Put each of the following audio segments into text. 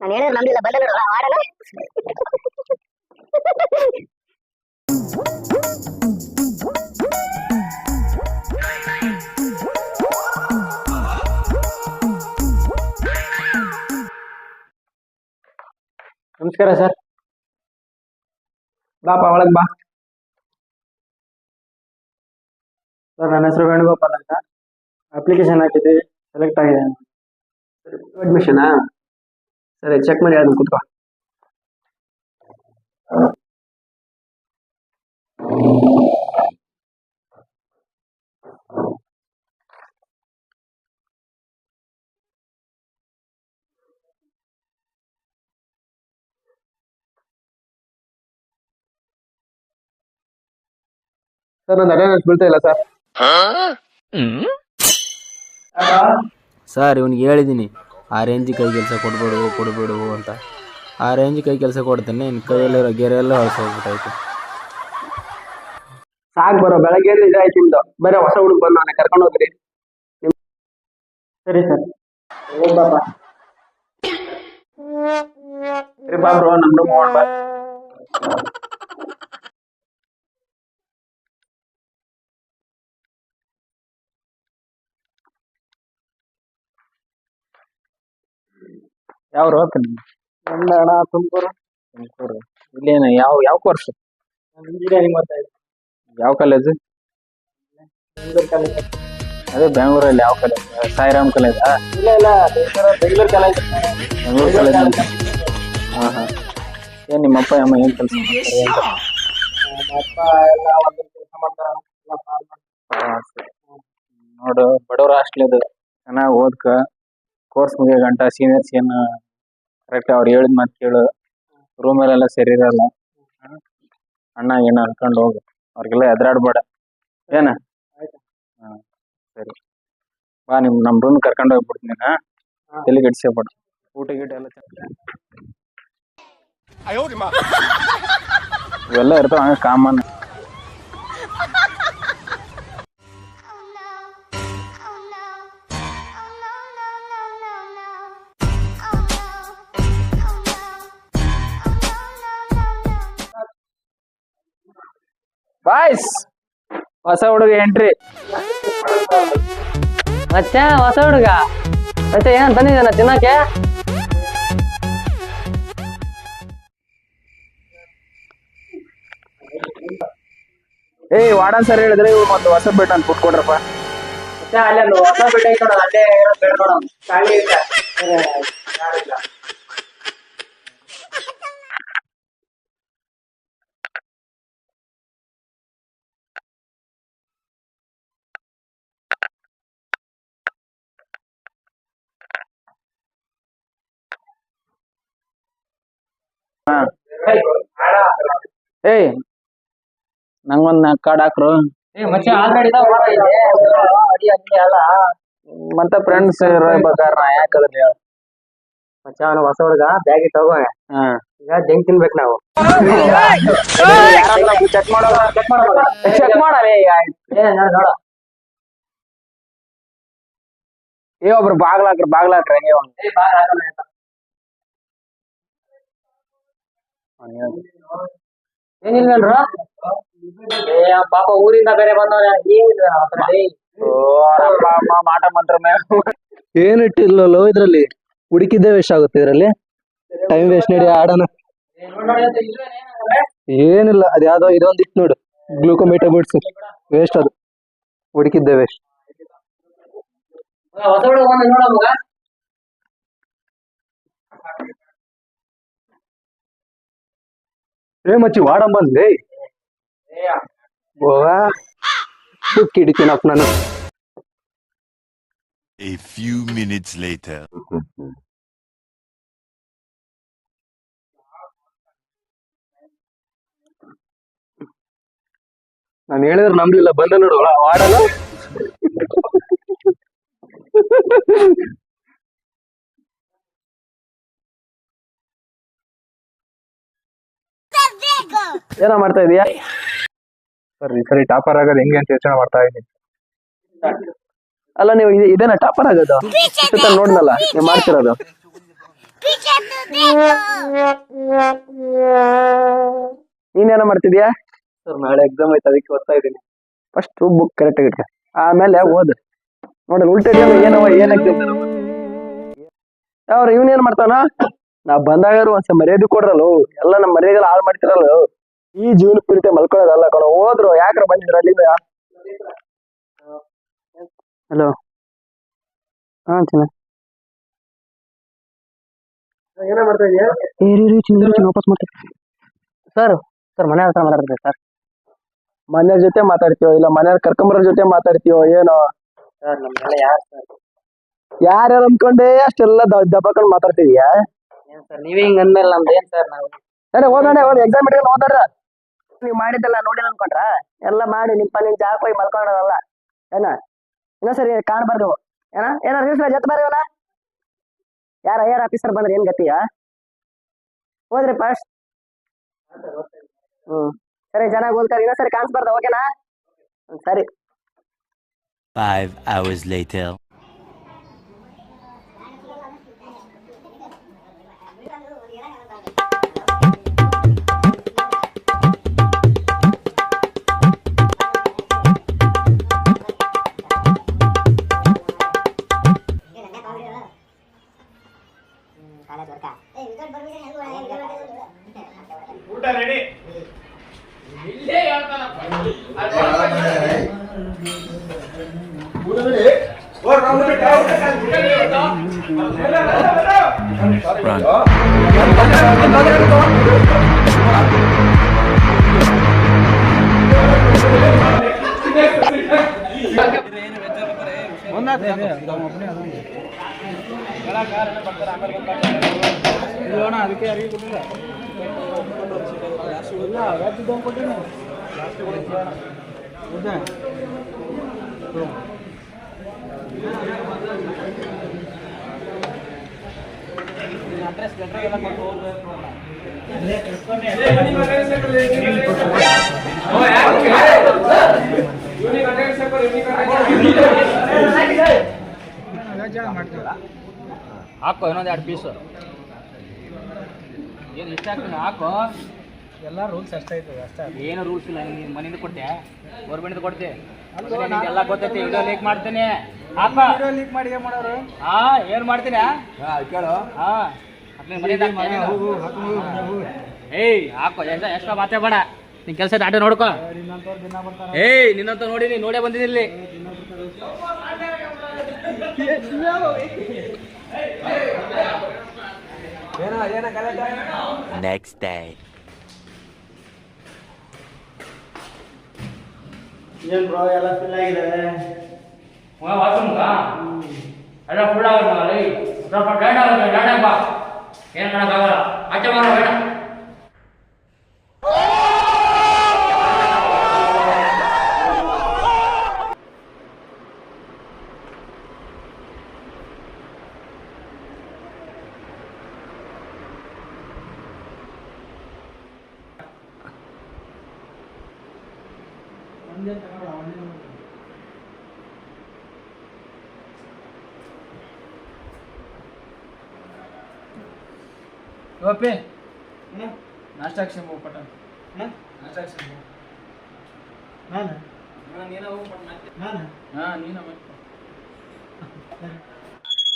ನಾನು ಹೇಳಿದ್ರೆ ನಮ್ದಿಲ್ಲ ಬಂದ ನೋಡು ಆಡೋಣ. ನಮಸ್ಕಾರ ಸರ್. ಬಾಪ ಒಳಗ್ ಬಾ ಸರ್. ನನ್ನ ಹೆಸರು ವೇಣುಗೋಪಾಲ್ ಅಂತ. ಅಪ್ಲಿಕೇಶನ್ ಹಾಕಿದ್ವಿ, ಸೆಲೆಕ್ಟ್ ಆಗಿದೆ. ಅಡ್ಮಿಷನಾ? ಸರಿ, ಚೆಕ್ ಮಾಡಿ ಅದನ್ನ ಕೂತ್ಕೋ. ಸರ್, ನನ್ನ ಅಟೆಂಡೆನ್ಸ್ ಬೀಳ್ತಾ ಇಲ್ಲ ಸರ್. ಸರ್ ಇವನಿಗೆ ಹೇಳಿದ್ದೀನಿ ಆ ರೇಂಜ್ ಕೈ ಕೆಲಸ ಕೊಡಬೇಡು ಅಂತ. ಆ ರೇಂಜ್ ಕೈ ಕೆಲಸ ಕೊಡ್ತಾನೆ, ನಿನ್ನ ಕೈಯಲ್ಲಿರೋ ಗೆರೆಯೆಲ್ಲ ಹೊಳ್ಸೋಗ್ಬಿಟ್ಟೈತೆ. ಸಾಕು ಬರೋ, ಬೆಳಗ್ಗೆ ಇದಾಯ್ತು ನಿಮ್ದು. ಬೇರೆ ಹೊಸ ಹುಡುಗ ಬಂದು ನಾನು ಕರ್ಕೊಂಡು ಹೋಗ್ರಿ. ಸರಿ ಸರ್, ಹೋಗ್ ಬಾಪ. ಸರಿ ಬಾ ಬ್ರೋ, ನಮ್ಮ ರೂಮ್ ಹೋಗೋಣ ಬಾ. ಯಾವ ಹೋಗ್ತಾನೆ? ನನ್ನ ಅಣ್ಣ ತುಮಕೂರು. ಇಲ್ಲೇನ ಯಾವ ಕೋರ್ಸ್? ಇಂಜಿನಿಯರಿಂಗ್ ಮಾಡ್ತಾ ಇದ್ದೀನಿ. ಯಾವ ಕಾಲೇಜು? ಬೆಂಗಳೂರು ಕಾಲೇಜ್. ಅದೇ ಬೆಂಗಳೂರಲ್ಲಿ ಯಾವ ಕಾಲೇಜ್? ಸಾಯಿರಾಮ್ ಕಾಲೇಜಾ? ಇಲ್ಲ ಬೆಂಗಳೂರು ಕಾಲೇಜ್. ಬೆಂಗಳೂರು ಕಾಲೇಜ್ ಅಂತ. ಹಾಂ. ಏನು ನಿಮ್ಮಪ್ಪ ಅಮ್ಮ ಏನು ಕೆಲಸ ಮಾಡ್ತಾರೆ ಅಂತ? ನಮ್ಮ ಅಪ್ಪ ಎಲ್ಲ ಒಂದು ಕೆಲಸ ಮಾಡ್ತಾರೆ. ನೋಡು, ಬಡವ್ರ ಹಾಸ್ಟೆಲ್ ಇದು, ಚೆನ್ನಾಗಿ ಓದ್ಕ. ಕೋರ್ಸ್ ಮುಗಿಯೋ ಗಂಟ ಸೀನಿಯರ್ಸ್ ಏನು ಕರೆಕ್ಟ್ ಅವ್ರು ಹೇಳಿದ ಮಾತು ಕೇಳು. ರೂಮಲ್ಲೆಲ್ಲ ಸರಿ ಇರಲ್ಲ. ಅಣ್ಣ ಏನು ಅನ್ಕೊಂಡು ಹೋಗು, ಅವ್ರಿಗೆಲ್ಲ ಎದುರಾಡ್ಬೇಡ ಏನ. ಹಾಂ ಸರಿ ಬಾ, ನಮ್ಮ ರೂಮ್ ಕರ್ಕೊಂಡು ಹೋಗ್ಬಿಡ್ತೀನಿ. ತಲೆ ಕೆಡಿಸ್ಕೋಬೇಡ. ಊಟ ಗೀಟ ಎಲ್ಲ ಇವೆಲ್ಲ ಇರ್ತಾವ ಹಂಗೆ ಕಾಮನ್. ಬಾಯ್ಸ್, ಹೊಸ ಹುಡುಗ ಎಂಟ್ರಿ. ಮತ್ತೆ ಹೊಸ ಹುಡುಗ ಮತ್ತೆ ಏನ್ ಬಂದಿದ್ದಾನ ತಿನ್ನಕ್ಕೆ? ವಾರ್ಡನ್ ಸರ್ ಹೇಳಿದ್ರೆ ಇವ್ ಮತ್ತೆ ಹೊಸ ಬೆಡ್ ಅಂತ ಕೊಟ್ಕೊಡ್ರಪ್ಪ. ಅಲ್ಲೇ ಹೊಸ ಬೆಡ್ ಐತೆ ನೋಡು, ಅಲ್ಲೇ ಬೆಡ್ ನೋಡು, ಖಾಲಿ ಇಲ್ಲ. ಯಾರಿಲ್ಲ. ನಂಗೊಂದ್ 4 ಕಾರ್ಡ್ ಹಾಕ್ರು. ಮತ್ತೆ ಫ್ರೆಂಡ್ಸ್ ಇರ್ಬೇಕಾದ್ರೆ ನಾ ಯಾಕಂದ್ರೆ ಹೇಳ. ಮಚ್ಚ ಅವನು ಹೊಸ ಹುಡುಗ, ಬ್ಯಾಗ್ ತಗೋ. ಈಗ ಜಂಕ್ ತಿನ್ಬೇಕು ನಾವು. ಚೆಕ್ ಮಾಡಲ್ಲ. ಒಬ್ರು ಬಾಗ್ಲಾಕ್ರ ಹಂಗೆ ಏನಿಲ್ವಲ್ರ? ಪಾಪ ಊರಿಂದ ಬೇರೆ ಬಂದವ್ರೆ. ಮಾಟ ಮಂತ್ರ ಏನಿಟ್ಟಿಲ್ಲೋ ಇದ್ರಲ್ಲಿ. ಹುಡುಕಿದ್ದೇ ವೇಸ್ಟ್ ಆಗುತ್ತೆ ಇದ್ರಲ್ಲಿ. ಟೈಮ್ ವೇಸ್ಟ್ ನಡಿ, ಆಡೋಣ. ಏನಿಲ್ಲ, ಅದ್ ಯಾವ್ದೋ ಇದೊಂದು ಇತ್ತು ನೋಡು, ಗ್ಲೂಕೋಮೀಟರ್ ಬಿಡ್ಸು. ವೇಸ್ಟ್ ಅದು, ಹುಡುಕಿದ್ದೇ ವೇಸ್ಟ್. ಹೊಸ ಹುಡುಗ ಬಂದ ನೋಡಮ್ಮ. ಮಚ್ಚಿ ವಾಡಂ ಬಂದ್ಲೇ. ಹಿಡಿತೀನಪ್ಪ ನಾನು. A few minutes later. ನಾನು ಹೇಳಿದ್ರೆ ನಂಬ್ಲಿಲ್ಲ, ಬಂದ ನೋಡು ವಾಡಲ್ಲ. ಏನೋ ಮಾಡ್ತಾ ಇದೀಯಾ? ಸರ್, ಈ ಸರಿ ಟಾಪರ್ ಆಗೋದು ಹೆಂಗೆ ಅಂತ ಯೋಚನೆ ಮಾಡ್ತಾ ಇದ್ದೀನಿ. ಅಲ್ಲ, ನೀವು ಇದೇನ ಟಾಪರ್ ಆಗೋದು? ನೋಡ್ನಲ್ಲ ನೀವು ಮಾಡ್ತಿರೋದು. ನೀನೇನೋ ಮಾಡ್ತಿದ್ಯಾ? ಸರ್ ನಾಳೆ ಎಕ್ಸಾಮ್ ಐತೆ ಅದಕ್ಕೆ ಓದ್ತಾ ಇದ್ದೀನಿ. ಫಸ್ಟ್ ಬುಕ್ ಕರೆಕ್ಟ್ ಇಟ್ಕ, ಆಮೇಲೆ ಓದು. ನೋಡಿ ಉಲ್ಟಾ ಏನವ ಏನ್ ಎಕ್ಸಾಮ್ ಅವ್ರು ಇವನ್ ಏನ್ ಮಾಡ್ತಾನ? ನಾವ್ ಬಂದಾಗಾರು ಒಂದ್ಸ ಮರ್ಯಾದೆ ಕೊಡ್ರಲ್ಲ, ಎಲ್ಲ ನಮ್ಮ ಮರ್ಯಾದೆ ಹಾಳು ಮಾಡ್ತಿರಲ್ಲ. ಈ ಜೀವನ ಪೀರಿತೆ ಮಲ್ಕೊಳ್ಳೋದಲ್ಲ ಕಣ, ಹೋದ್ರು ಯಾಕ್ರ ಬಂದಿದ್ರ ಅಲ್ಲಿಂದ? ಹಲೋ, ಹಾ ಚಿನ್ನ ಏನೋ ಮಾಡ್ತಾ ಇದೀಯಾ? ವಾಪಸ್ ಮಾಡ್ತೀನಿ ಸರ್. ಸರ್ ಮನೆ ಹತ್ರ ಮಾತಾಡ್ತೀವಿ ಸರ್. ಮನೆಯವ್ರ ಜೊತೆ ಮಾತಾಡ್ತೀವೋ ಇಲ್ಲ ಮನೆಯವ್ರ ಕರ್ಕೊಂಬರ ಜೊತೆ ಮಾತಾಡ್ತೀವೋ ಏನೋ? ಸರ್ ನಮ್ಮೆಲ್ಲ ಯಾರು ಸರ್? ಯಾರ್ಯಾರು ಅನ್ಕೊಂಡೆ ಅಷ್ಟೆಲ್ಲ ದಬ್ಬಕೊಂಡು ಮಾತಾಡ್ತಿದ್ಯಾ? ಏನ್ ಸರ್ ನೀವೇ ಹಿಂಗ್ ಅಂದ್ಮೇಲೆ ನಮ್ದು ಏನ್ ಸರ್ ನಾವು? ಸರಿ ಓದೋಣ, ಎಕ್ಸಾಮ್ ಇಟ್ಕೊಂಡು ಓದಾಡ್ರ. ನೀವ್ ಮಾಡಿದ್ದೆಲ್ಲ ನೋಡಿ ಅನ್ಕೊಂಡ್ರ? ಎಲ್ಲ ಮಾಡಿ ನಿನ್ ಜಾಗ ಹೋಗಿ ಮಲ್ಕೊಳ್ಳೋದಲ್ಲ ಏನ? ಇನ್ನೊಂದ್ಸರಿ ಕಾಣ್ಬಾರ್ದು ಏನ? ಏನಾರ ನ್ಯೂಸ್ ಜೊತೆ ಬರೀವಲ್ಲ, ಯಾರ ಐಆರ್ ಆಫೀಸರ್ ಬಂದ್ರೆ ಏನ್ ಗತಿಯಾ? ಹೋದ್ರಿ ಫಸ್ಟ್. ಸರಿ ಚೆನ್ನಾಗಿ ಓದ್ತಾರೆ, ಇನ್ನೊಂದ್ಸರಿ ಕಾಣಿಸ್ಬಾರ್ದು, ಓಕೆನಾ? ಸರಿ. 5 hours later. ಹಾಕೋ ಇನ್ನೊಂದು 2 ಪೀಸು. ಏನು ಇಷ್ಟ ಆಗ್ತದೆ ಹಾಕೋ. ಎಲ್ಲ ರೂಲ್ಸ್ ಅಷ್ಟೇ ಐತದೆ ಅಷ್ಟೇ, ಏನು ರೂಲ್ಸ್ ಇಲ್ಲ. ನೀನು ಮನೆಯಿಂದ ಕೊಡ್ತೆ, ಗೌರ್ಮೆಂಟ್ ಕೊಡ್ತೆ, ಎಲ್ಲ ಗೊತ್ತೈತಿ. ವಿಡಿಯೋ ಲೀಕ್ ಮಾಡ್ತೇನೆ, ಹಾಕ. ವಿಡಿಯೋ ಲೀಕ್ ಮಾಡಿ ಏನು ಮಾಡೋರು? ಏನು ಮಾಡ್ತೀನಿ ಕೇಳು. ಏಯ್ ಹಾಕೋ, ಎಷ್ಟೋ ಮಾತೇ ಬೇಡ. ನಿನ್ ಕೆಲಸ ದಾಟ ನೋಡ್ಕೋ. ಏಯ್ ನಿನ್ನಂತ ನೋಡಿನಿ, ನೋಡೇ ಬಂದಿನಿ ಇಲ್ಲಿ. Next day. ಏನ್ ಬ್ರೋ ಎಲ್ಲ ಫಿಲ್ ಆಗಿದೆ? ಎಲ್ಲ ಫುಲ್ ಆಗುತ್ತೆ. ಸ್ವಲ್ಪ ಡೇಟ್ ಆಗುತ್ತೆ, ಡೇಟ್ ಬಾ. ಏನು ಮಾಡೋಕ್ಕಾಗಲ್ಲ, ಆಚೆ ಬರೋ ಬೇಡ. ಓಪಿ ನಾಷ್ಟ ಪಟ್ಟ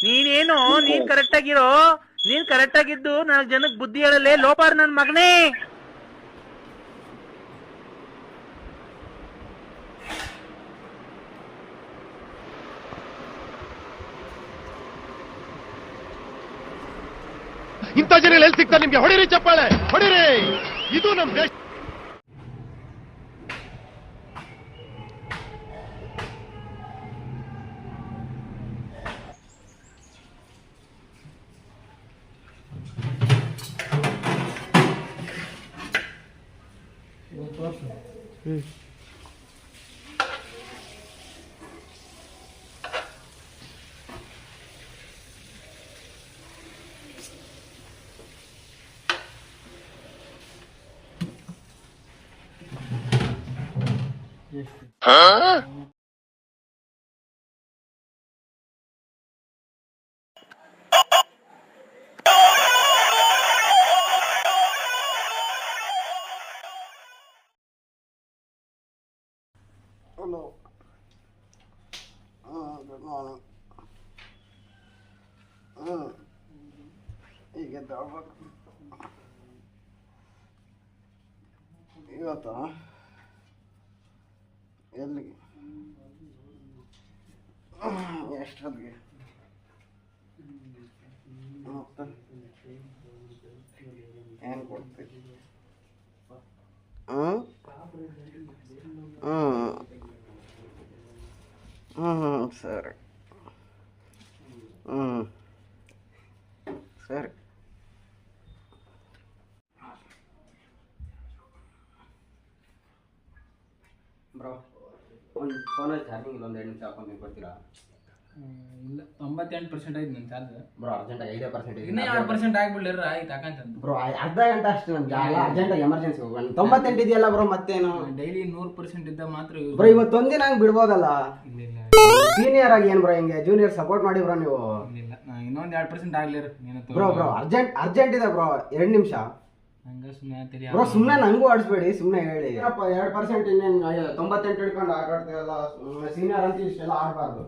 ನೀನೇನು ನೀನ್ ಕರೆಕ್ಟ್ ಆಗಿರೋ, ನೀನ್ ಕರೆಕ್ಟ್ ಆಗಿದ್ದು 4 ಜನಕ್ಕೆ ಬುದ್ಧಿ ಹೇಳಲೇ ಲೋಪಾರ್ ನನ್ ಮಗನೇ. ಇಂಥ ಜನ ಎಲ್ಲಿ ಸಿಗ್ತಾರೆ ನಿಮ್ಗೆ? ಹೊಡಿರಿ ಚಪ್ಪಾಳೆ, ಹೊಡಿರಿ. ಇದು ನಮ್ ದೇಶ. ಈಗ ತಗೋಬೇಕು ಇವತ್ತು ಎಲ್ಲಿಗೆ ಎಷ್ಟೊತ್ತಿಗೆ ಮತ್ತೆ ಏನು ಕೊಡ್ತೀವಿ ಸರಿ ಸರಿ ಬ್ರೋ ಒಂದು ಫೋನಲ್ಲಿ ಚಾರ್ಜಿಂಗ್ ಇಲ್ಲ, ಒಂದು 2 ನಿಮಿಷ ಹಾಕೊಂಡು ಕೊಡ್ತೀರಾ? ಇಲ್ಲ 98% ಆಯ್ತು ನನ್ನ ಚಾರ್ಜ್. ಬ್ರೋ ಅರ್ಜೆಂಟಾಗಿ 5% ಇನ್ನೂ 2% ಆಗ್ಬಿಡ್ಲಿರ ಆಯ್ತು ಹಾಕಂತಂದು. ಬ್ರೋ ಅರ್ಧ ಗಂಟೆ ಅಷ್ಟು ನಮ್ಗೆ ಅರ್ಜೆಂಟಾಗಿ ಎಮರ್ಜೆನ್ಸಿ ಹೋಗೋಣ. 98 ಇದೆಯಲ್ಲ ಬ್ರೋ, ಮತ್ತೇನು ಡೈಲಿ 100% ಇದ್ದ ಮಾತ್ರ ಯೂಸ್. ಬ್ರೋ ಇವತ್ತೊಂದಿನ ಹಂಗೆ ಬಿಡ್ಬೋದಲ್ಲ? ಇಲ್ಲ ಇಲ್ಲ ಸೀನಿಯರ್ ಆಗಿ ಏನು ಬ್ರೋ ಹಿಂಗೆ ಜೂನಿಯರ್ ಸಪೋರ್ಟ್ ಮಾಡಿ ಬ್ರೋ ನೀವು. ಇಲ್ಲ ನಾ ಇನ್ನೊಂದು 2% ಆಗ್ಲಿರ ನೀನು ಬ್ರೋ ಅರ್ಜೆಂಟ್ ಇದೆ ಬ್ರೋ, 2 ನಿಮಿಷ ಹಂಗ ಸುಮ್ಮನೆ ಬ್ರೋ. ಸುಮ್ಮನೆ ನಂಗೂ ಆಡಿಸ್ಬೇಡಿ, ಸುಮ್ಮನೆ ಹೇಳಿ 2% ಇನ್ನೇನು 98 ಹಿಡ್ಕೊಂಡು ಆಟಾಡ್ತೀವಲ್ಲ, ಸೀನಿಯರ್ ಅಂತ ಇಷ್ಟೆಲ್ಲ ಆಡಬಾರ್ದು.